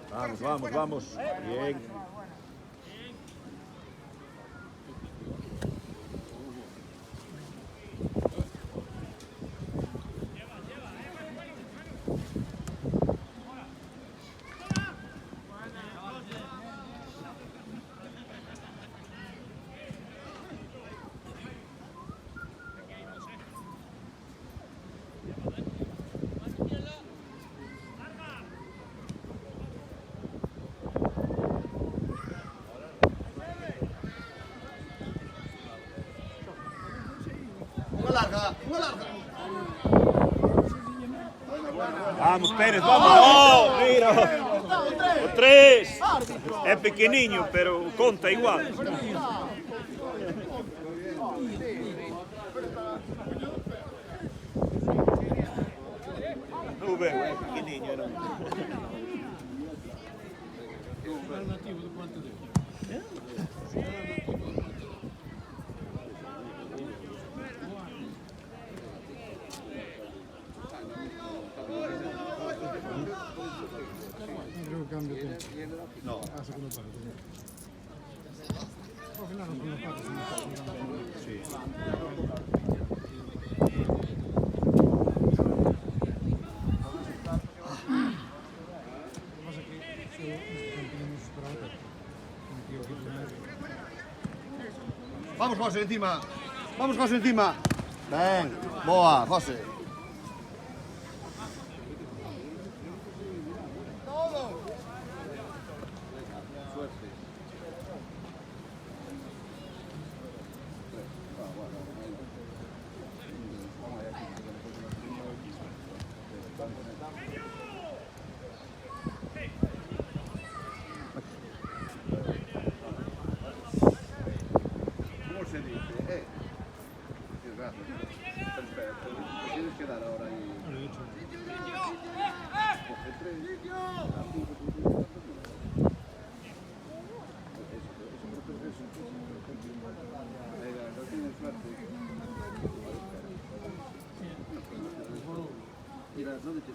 Vamos, vamos, vamos. Bien. Vamos, Pérez, vamos. ¡No! Mira. O 3. Es pequeñinho, pero conta igual. No veo, es pequeñinho. Creo que cambio tempo. No. A segunda parte. Ao final na segunda parte. Sí. Mas aquí tínhamos esperado. Vamos, José, encima. Vamos, José, encima. Ven. Boa, José. ¿Cómo se dice? Perfecto. Tienes que dar ahora ahí. Coge 3. Venga, no tienes suerte. Mira, ¿dónde te